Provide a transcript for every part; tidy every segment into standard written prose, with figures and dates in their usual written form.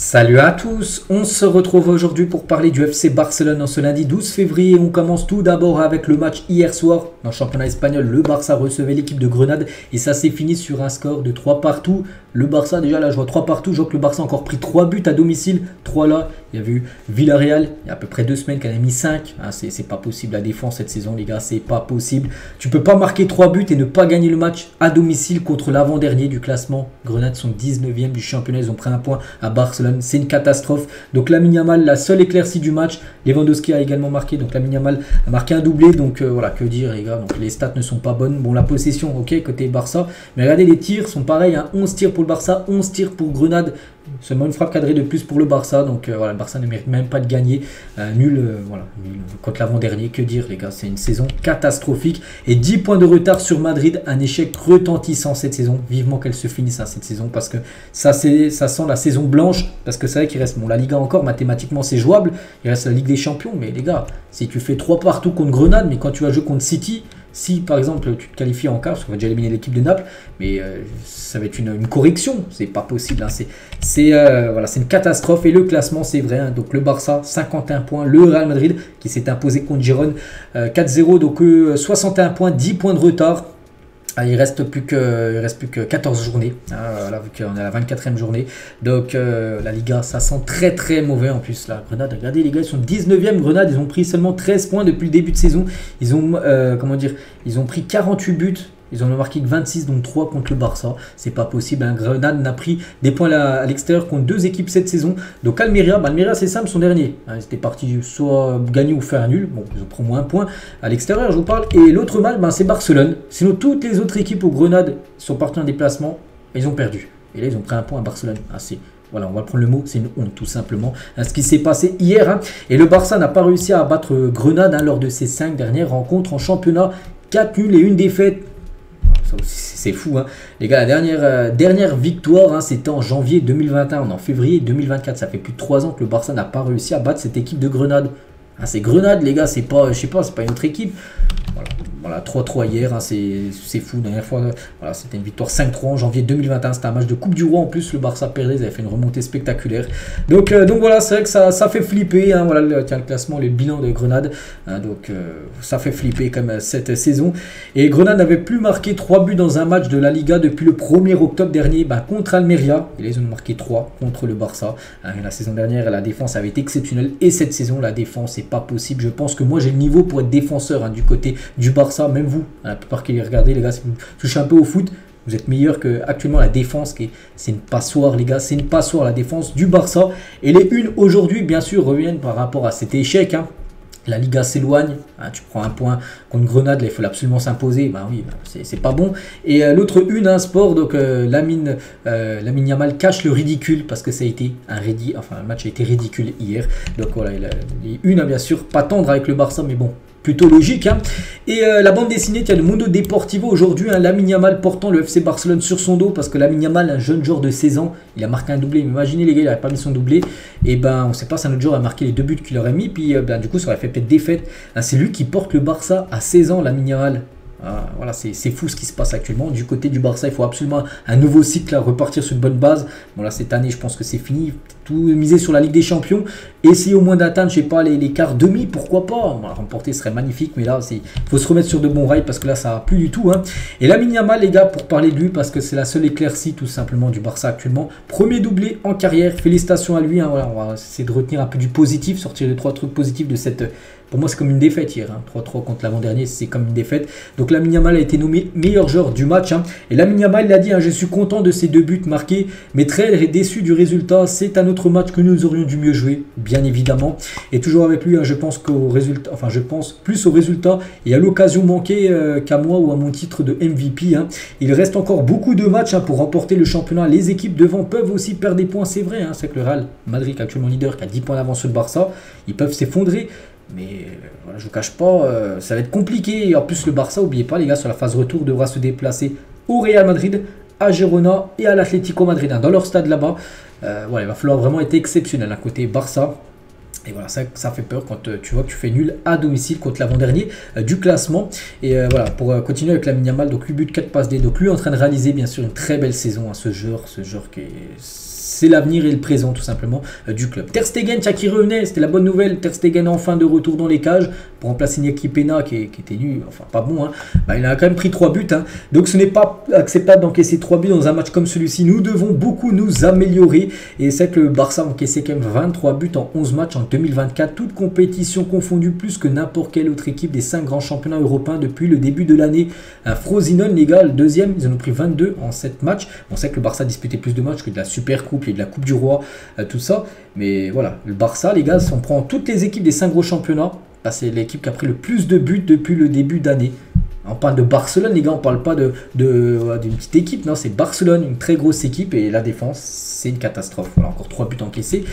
Salut à tous, on se retrouve aujourd'hui pour parler du FC Barcelone en ce lundi 12 février. On commence tout d'abord avec le match hier soir. Dans le championnat espagnol, le Barça recevait l'équipe de Grenade et ça s'est fini sur un score de 3 partout. Le Barça, déjà là je vois 3 partout, je vois que le Barça a encore pris 3 buts à domicile, 3 là. Il y a eu Villarreal, il y a à peu près 2 semaines qu'elle a mis 5. C'est pas possible la défense cette saison les gars, c'est pas possible. Tu peux pas marquer 3 buts et ne pas gagner le match à domicile contre l'avant-dernier du classement. Grenade sont 19e du championnat, ils ont pris un point à Barcelone. C'est une catastrophe. Donc Lamine Yamal, la seule éclaircie du match. Lewandowski a également marqué. Donc Lamine Yamal a marqué un doublé. Donc voilà, que dire les gars. Donc les stats ne sont pas bonnes. Bon, la possession, ok, côté Barça. Mais regardez, les tirs sont pareils. Hein. 11 tirs pour le Barça, 11 tirs pour Grenade. Seulement une frappe cadrée de plus pour le Barça. Donc voilà, le Barça ne mérite même pas de gagner. Nul, voilà, nul contre l'avant-dernier. Que dire les gars, c'est une saison catastrophique. Et 10 points de retard sur Madrid. Un échec retentissant cette saison. Vivement qu'elle se finisse cette saison. Parce que ça sent la saison blanche. Parce que c'est vrai qu'il reste, bon, la Liga encore, mathématiquement c'est jouable. Il reste la Ligue des Champions. Mais les gars, si tu fais 3 partout contre Grenade, mais quand tu vas jouer contre City... Si par exemple tu te qualifies en quart, parce qu'on va déjà éliminer l'équipe de Naples, mais ça va être une correction, c'est pas possible. Hein. Voilà, c'est une catastrophe. Et le classement, c'est vrai. Hein. Donc le Barça, 51 points. Le Real Madrid qui s'est imposé contre Girone 4-0. Donc 61 points, 10 points de retard. Il reste plus que 14 journées, voilà, vu qu'on est à la 24e journée. Donc la Liga, ça sent très très mauvais en plus. La Grenade, regardez les gars, ils sont 19e. Grenade, ils ont pris seulement 13 points depuis le début de saison. Ils ont, ils ont pris 48 buts. Ils en ont marqué que 26, donc 3 contre le Barça. C'est pas possible. Hein. Grenade n'a pris des points à l'extérieur contre 2 équipes cette saison. Donc Almeria, Almeria c'est simple, son dernier. Hein, ils étaient partis soit gagner ou faire un nul. Bon, ils ont pris moins 1 point à l'extérieur, je vous parle. Et l'autre match, c'est Barcelone. Sinon, toutes les autres équipes au Grenade sont parties en déplacement. Et ils ont perdu. Et là, ils ont pris 1 point à Barcelone. Voilà, on va prendre le mot, c'est une honte tout simplement. Ce qui s'est passé hier. Hein. Et le Barça n'a pas réussi à battre Grenade lors de ses 5 dernières rencontres en championnat. 4 nuls et 1 défaite. C'est fou, hein. Les gars, la dernière victoire, hein, c'était en janvier 2021. On est en février 2024. Ça fait plus de 3 ans que le Barça n'a pas réussi à battre cette équipe de Grenade. Hein, c'est Grenade, les gars, c'est pas, je sais pas, c'est pas une autre équipe. Voilà, 3-3 hier, hein, c'est fou. La dernière fois, voilà, c'était une victoire 5-3 en janvier 2021. C'était un match de Coupe du Roi. En plus, le Barça perdait, ils avaient fait une remontée spectaculaire. Donc voilà, c'est vrai que ça fait flipper. Hein, voilà, le classement, le bilan de Grenade. Hein, ça fait flipper comme cette saison. Et Grenade n'avait plus marqué 3 buts dans un match de la Liga depuis le 1er octobre dernier contre Almeria. Et là, ils ont marqué 3 contre le Barça. Hein, la saison dernière, la défense avait été exceptionnelle. Et cette saison, la défense, c'est pas possible. Je pense que moi, j'ai le niveau pour être défenseur du côté du Barça. Même vous, la plupart qui les regardez, les gars, si vous touchez un peu au foot, vous êtes meilleur que actuellement la défense. C'est une passoire, les gars, c'est une passoire la défense du Barça. Et les unes aujourd'hui, bien sûr, reviennent par rapport à cet échec. Hein. La Liga s'éloigne, hein, tu prends un point contre Grenade, là, il faut absolument s'imposer, oui, c'est pas bon. Et l'autre une, un sport, donc Lamine Yamal cache le ridicule parce que ça a été le match a été ridicule hier. Donc voilà, une, bien sûr, pas tendre avec le Barça, mais bon, plutôt logique. Hein. Et la bande dessinée, il y a le Mundo Deportivo aujourd'hui, hein, Lamine Yamal portant le FC Barcelone sur son dos parce que Lamine Yamal, un jeune joueur de 16 ans, il a marqué un doublé. Imaginez les gars, il n'avait pas mis son doublé. Et on ne sait pas si un autre joueur a marqué les 2 buts qu'il aurait mis. Puis du coup, ça aurait fait peut-être défaite. Hein, c'est lui qui porte le Barça à 16 ans, Lamine Yamal. Voilà, c'est fou ce qui se passe actuellement. Du côté du Barça, il faut absolument un nouveau cycle, là, repartir sur une bonne base. Bon là, cette année, je pense que c'est fini. Tout miser sur la Ligue des Champions. Essayer au moins d'atteindre, je sais pas, les quarts demi, pourquoi pas. Bon, remporter serait magnifique, mais là, il faut se remettre sur de bons rails parce que là, ça va plus du tout. Hein. Et Lamine Yamal, les gars, pour parler de lui, parce que c'est la seule éclaircie tout simplement du Barça actuellement. Premier doublé en carrière, félicitations à lui. Hein. Voilà, on va essayer de retenir un peu du positif, sortir les 3 trucs positifs de cette... Pour moi, c'est comme une défaite hier. Hein. 3-3 contre l'avant-dernier, c'est comme une défaite. Donc, Lamine Yamal a été nommé meilleur joueur du match. Hein. Et Lamine Yamal, il a dit, hein, je suis content de ces 2 buts marqués, mais très déçu du résultat. C'est un autre match que nous aurions dû mieux jouer, bien évidemment. Et toujours avec lui, hein, je pense plus au résultat et à l'occasion manquée qu'à moi ou à mon titre de MVP. Hein. Il reste encore beaucoup de matchs pour remporter le championnat. Les équipes devant peuvent aussi perdre des points, c'est vrai. Hein. C'est que le Real Madrid, actuellement leader, qui a 10 points d'avance sur le Barça, ils peuvent s'effondrer. Mais voilà, je ne vous cache pas, ça va être compliqué. Et en plus, le Barça, n'oubliez pas, les gars, sur la phase retour, devra se déplacer au Real Madrid, à Girona et à l'Atlético Madrid. Hein, dans leur stade là-bas, il va falloir vraiment être exceptionnel à côté Barça. Et voilà, ça fait peur quand tu vois que tu fais nul à domicile contre l'avant-dernier du classement. Et voilà, pour continuer avec Lamine Yamal, donc 8 buts, 4 passes D. Donc lui en train de réaliser bien sûr une très belle saison. Hein, ce joueur qui est... c'est l'avenir et le présent tout simplement du club. Ter Stegen, tiens, qui revenait, c'était la bonne nouvelle. Ter Stegen enfin de retour dans les cages pour remplacer Niaki Pena qui était nul, enfin pas bon. Hein. Bah, il a quand même pris 3 buts. Hein. Donc ce n'est pas acceptable d'encaisser 3 buts dans un match comme celui-ci. Nous devons beaucoup nous améliorer. Et c'est que le Barça a encaissé quand même 23 buts en 11 matchs en 2024. Toute compétition confondue, plus que n'importe quelle autre équipe des 5 grands championnats européens depuis le début de l'année. Frosinone, les gars, le deuxième, ils en ont pris 22 en 7 matchs. On sait que le Barça a disputé plus de matchs que de la Super Coupe et de la Coupe du Roi, tout ça. Mais voilà, le Barça, les gars, si on prend toutes les équipes des 5 gros championnats, bah, c'est l'équipe qui a pris le plus de buts depuis le début d'année. On parle de Barcelone, les gars, on ne parle pas d'une petite équipe, non, c'est Barcelone, une très grosse équipe, et la défense, c'est une catastrophe. Voilà, encore 3 buts encaissés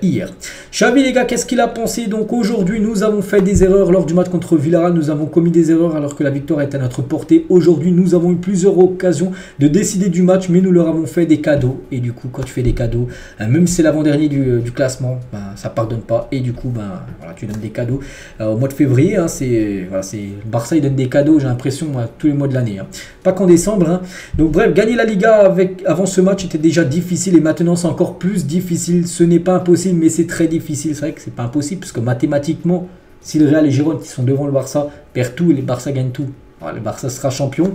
hier. Xavi, les gars, qu'est-ce qu'il a pensé? Donc aujourd'hui, nous avons fait des erreurs lors du match contre Villarreal, nous avons commis des erreurs alors que la victoire est à notre portée. Aujourd'hui, nous avons eu plusieurs occasions de décider du match, mais nous leur avons fait des cadeaux. Et du coup, quand tu fais des cadeaux, même si c'est l'avant-dernier du classement, ben, ça ne pardonne pas. Et du coup, ben, voilà, tu donnes des cadeaux. Au mois de février, hein, voilà, le Barça, il donne des cadeaux, j'ai l'impression, tous les mois de l'année. Hein. Pas qu'en décembre. Hein. Donc bref, gagner la Liga avant ce match était déjà difficile et maintenant c'est encore plus difficile. Ce n'est pas impossible, mais c'est très difficile. C'est vrai que c'est pas impossible parce que mathématiquement, si le Real et Girone qui sont devant le Barça perdent tout et le Barça gagne tout, voilà, le Barça sera champion.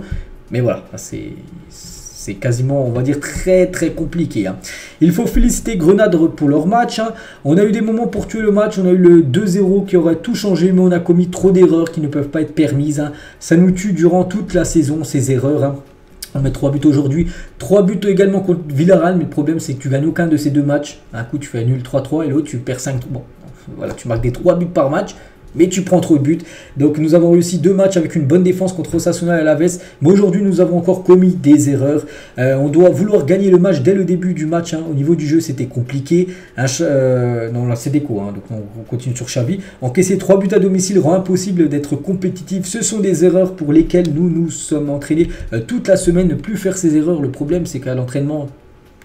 Mais voilà, c'est quasiment, on va dire, très très compliqué. Hein. Il faut féliciter Grenade pour leur match. Hein. On a eu des moments pour tuer le match. On a eu le 2-0 qui aurait tout changé, mais on a commis trop d'erreurs qui ne peuvent pas être permises. Hein. Ça nous tue durant toute la saison, ces erreurs. Hein. On met 3 buts aujourd'hui. 3 buts également contre Villarreal, mais le problème c'est que tu gagnes aucun de ces deux matchs. Un coup tu fais nul 3-3 et l'autre tu perds 5-3. Bon, voilà, tu marques des 3 buts par match. Mais tu prends trop de buts. Donc nous avons réussi 2 matchs avec une bonne défense contre Osasuna et Alaves. Mais aujourd'hui nous avons encore commis des erreurs. On doit vouloir gagner le match dès le début du match. Hein. Au niveau du jeu c'était compliqué. Non là c'est déco. Hein. Donc on continue sur Xavi. Encaisser 3 buts à domicile rend impossible d'être compétitif. Ce sont des erreurs pour lesquelles nous nous sommes entraînés toute la semaine. Ne plus faire ces erreurs. Le problème c'est qu'à l'entraînement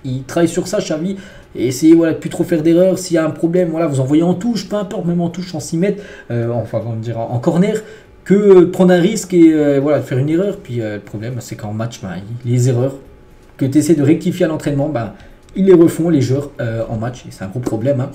il travaille sur ça, Xavi, et essayez voilà, de ne plus trop faire d'erreurs. S'il y a un problème, voilà, vous envoyez en touche, peu importe, même en touche, en 6 mètres, enfin, on va dire en corner, que prendre un risque et voilà, faire une erreur. Puis le problème, c'est qu'en match, ben, les erreurs que tu essaies de rectifier à l'entraînement, ben, ils les refont, les joueurs, en match. Et c'est un gros problème.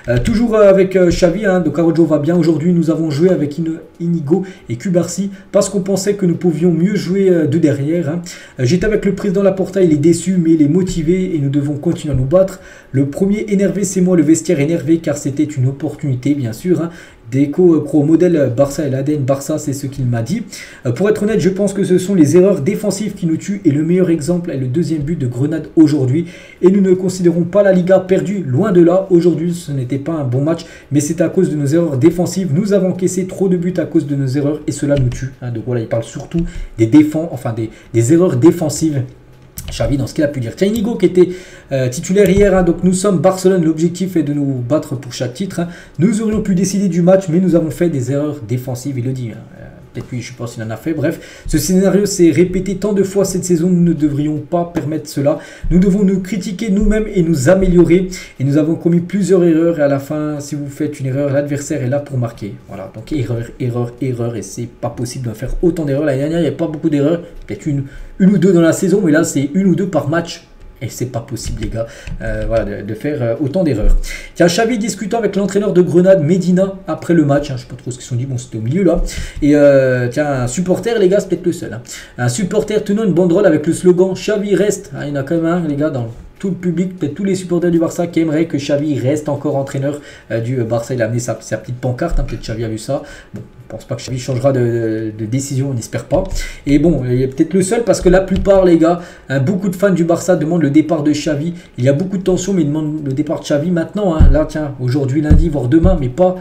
Hein. Toujours avec Xavi, hein, donc Araujo va bien. Aujourd'hui, nous avons joué avec Inigo et Cubarsí parce qu'on pensait que nous pouvions mieux jouer de derrière. Hein. J'étais avec le président Laporta, il est déçu, mais il est motivé et nous devons continuer à nous battre. Le premier énervé, c'est moi, le vestiaire énervé, car c'était une opportunité, bien sûr. Hein. Déco pro modèle Barça et l'ADN Barça, c'est ce qu'il m'a dit. Pour être honnête, je pense que ce sont les erreurs défensives qui nous tuent et le meilleur exemple est le deuxième but de Grenade aujourd'hui. Et nous ne considérons pas la Liga perdue, loin de là. Aujourd'hui, ce n'était pas un bon match, mais c'est à cause de nos erreurs défensives. Nous avons encaissé trop de buts à cause de nos erreurs et cela nous tue. Hein. Donc voilà, il parle surtout des erreurs défensives. Xavi dans ce qu'il a pu dire. Tiens, Inigo qui était titulaire hier, hein, donc nous sommes Barcelone, l'objectif est de nous battre pour chaque titre. Hein. Nous aurions pu décider du match, mais nous avons fait des erreurs défensives, il le dit. Hein. Peut-être lui, je pense qu'il en a fait. Bref, ce scénario s'est répété tant de fois cette saison, nous ne devrions pas permettre cela. Nous devons nous critiquer nous-mêmes et nous améliorer. Et nous avons commis plusieurs erreurs. Et à la fin, si vous faites une erreur, l'adversaire est là pour marquer. Voilà, donc erreur. Et c'est pas possible de faire autant d'erreurs. L'année dernière, il n'y a pas beaucoup d'erreurs. Peut-être une ou deux dans la saison, mais là, c'est 1 ou 2 par match. Et c'est pas possible, les gars, voilà, de faire autant d'erreurs. Tiens, Xavi discutant avec l'entraîneur de Grenade, Medina, après le match. Hein, je sais pas trop ce qu'ils se sont dit. Bon, c'était au milieu, là. Et tiens, un supporter, les gars, c'est peut-être le seul. Hein. Un supporter tenant une banderole avec le slogan « Xavi reste hein, ». Il y en a quand même un, les gars, dans tout le public, peut-être tous les supporters du Barça qui aimeraient que Xavi reste encore entraîneur du Barça. Il a amené sa petite pancarte. Hein, peut-être Xavi a vu ça. Bon. Je pense pas que Xavi changera de décision, on n'espère pas. Et bon, il est peut-être le seul parce que la plupart, les gars, hein, beaucoup de fans du Barça demandent le départ de Xavi. Il y a beaucoup de tensions, mais ils demandent le départ de Xavi maintenant. Hein. Là, tiens, aujourd'hui, lundi, voire demain, mais pas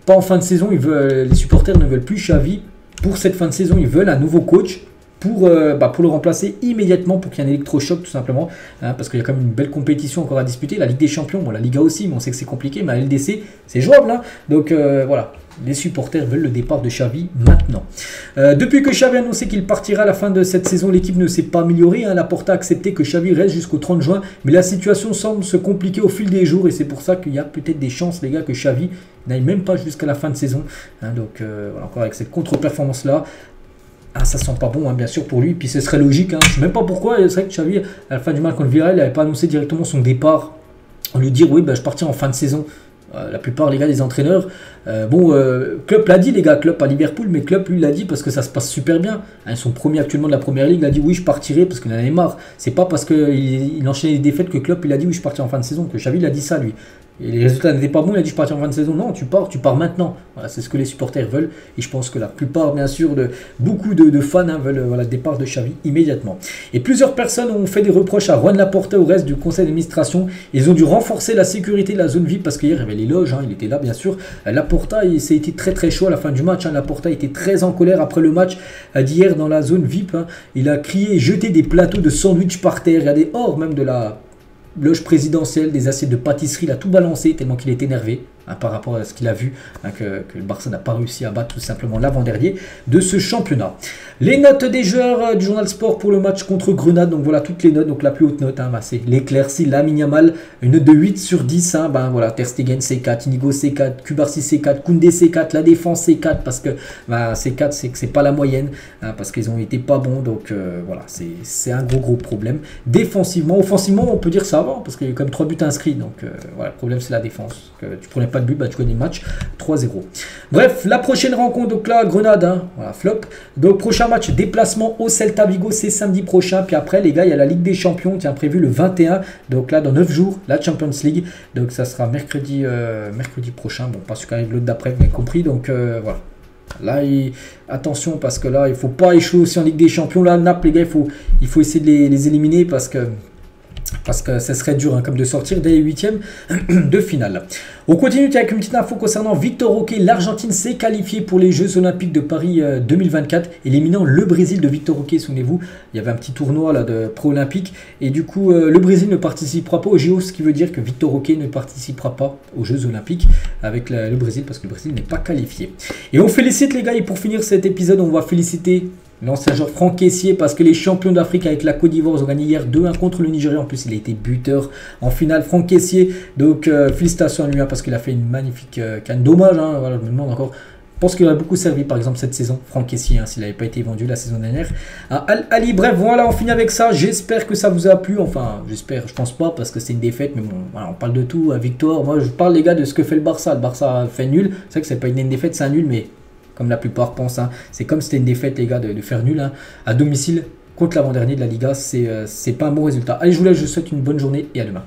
en fin de saison. Les supporters ne veulent plus Xavi pour cette fin de saison. Ils veulent un nouveau coach pour le remplacer immédiatement, pour qu'il y ait un électrochoc tout simplement, hein, parce qu'il y a quand même une belle compétition encore à disputer. La Ligue des Champions, bon, la Liga aussi, mais on sait que c'est compliqué, mais la LDC, c'est jouable. Hein. Donc voilà. Les supporters veulent le départ de Xavi maintenant. Depuis que Xavi a annoncé qu'il partira à la fin de cette saison, l'équipe ne s'est pas améliorée. Hein. Laporta a accepté que Xavi reste jusqu'au 30 juin. Mais la situation semble se compliquer au fil des jours. Et c'est pour ça qu'il y a peut-être des chances, les gars, que Xavi n'aille même pas jusqu'à la fin de saison. Hein, donc voilà, encore avec cette contre-performance-là. Ah, ça sent pas bon, hein, bien sûr, pour lui. Puis ce serait logique. Hein. Je ne sais même pas pourquoi. C'est vrai que Xavi, à la fin du match contre Villarreal, il n'avait pas annoncé directement son départ On lui dit oui, bah, je partirai en fin de saison. La plupart les gars des entraîneurs, Klopp l'a dit les gars, Klopp à Liverpool, mais Klopp lui l'a dit parce que ça se passe super bien. Ils sont premiers actuellement de la première ligue, il a dit oui je partirai parce qu'il en avait marre. C'est pas parce qu'il enchaînait les défaites que Klopp il a dit oui je partirai en fin de saison, que Xavi il a dit ça lui. Et les résultats n'étaient pas bons, il a dit je partirai en fin de saison. Non, tu pars maintenant. Voilà, c'est ce que les supporters veulent. Et je pense que la plupart, bien sûr, beaucoup de fans veulent le départ de Xavi immédiatement. Et plusieurs personnes ont fait des reproches à Juan Laporta au reste du conseil d'administration. Ils ont dû renforcer la sécurité de la zone VIP parce qu'hier il y avait les loges, il était là bien sûr. Laporta, ça a été très très chaud à la fin du match. Laporta était très en colère après le match d'hier dans la zone VIP. Il a crié et jeté des plateaux de sandwich par terre. Il y a des hors même de la loge présidentielle, des assiettes de pâtisserie, il a tout balancé tellement qu'il est énervé par rapport à ce qu'il a vu, que le Barça n'a pas réussi à battre tout simplement l'avant-dernier de ce championnat. Les notes des joueurs du Journal Sport pour le match contre Grenade, donc voilà toutes les notes, donc la plus haute note, c'est l'éclaircie, Lamine Yamal, une note de 8 sur 10, voilà, Ter Stegen C4, Inigo C4, Cubarsí C4, Koundé C4, la défense C4, parce que C4 c'est que c'est pas la moyenne, parce qu'ils ont été pas bons, donc voilà, c'est un gros problème. Défensivement, offensivement on peut dire ça va, parce qu'il y a quand même 3 buts inscrits, donc voilà, le problème c'est la défense, tu prenais pas de but, tu connais le match, 3-0. Bref, la prochaine rencontre, donc là, Grenade, voilà, flop. Donc prochain match, déplacement au Celta Vigo, c'est samedi prochain. Puis après, les gars, il y a la Ligue des Champions qui est prévu le 21. Donc là, dans 9 jours, la Champions League. Donc ça sera mercredi prochain. Bon, pas celui qui arrive l'autre d'après, vous avez compris. Donc voilà. Là, attention, parce que là, il ne faut pas échouer aussi en Ligue des Champions. Là, Naples, les gars, il faut essayer de les éliminer parce que ça serait dur comme de sortir dès les huitièmes de finale. On continue avec une petite info concernant Victor Roque. L'Argentine s'est qualifiée pour les Jeux Olympiques de Paris 2024, éliminant le Brésil de Victor Roque. Souvenez-vous, il y avait un petit tournoi là, de pro-olympique et du coup le Brésil ne participera pas aux JO, ce qui veut dire que Victor Roque ne participera pas aux Jeux Olympiques avec le Brésil parce que le Brésil n'est pas qualifié. Et on félicite les gars, et pour finir cet épisode, on va féliciter l'ancien joueur Franck Kessié parce que les champions d'Afrique avec la Côte d'Ivoire ont gagné hier 2-1 contre le Nigeria. En plus, il a été buteur en finale, Franck Kessié. Donc, félicitations à lui parce qu'il a fait une magnifique canne. Dommage, voilà, je me demande encore. Je pense qu'il aurait beaucoup servi, par exemple, cette saison, Franck Kessié, s'il n'avait pas été vendu la saison dernière. Ali, bref, voilà, on finit avec ça. J'espère que ça vous a plu. Enfin, j'espère, je pense pas parce que c'est une défaite. Mais bon, voilà, on parle de tout. Victoire, moi, je parle, les gars, de ce que fait le Barça. Le Barça fait nul. C'est vrai que c'est pas une défaite, c'est un nul, mais comme la plupart pensent, c'est comme c'était une défaite, les gars, de faire nul à domicile contre l'avant-dernier de la Liga. C'est pas un bon résultat. Allez, je vous laisse, je vous souhaite une bonne journée et à demain.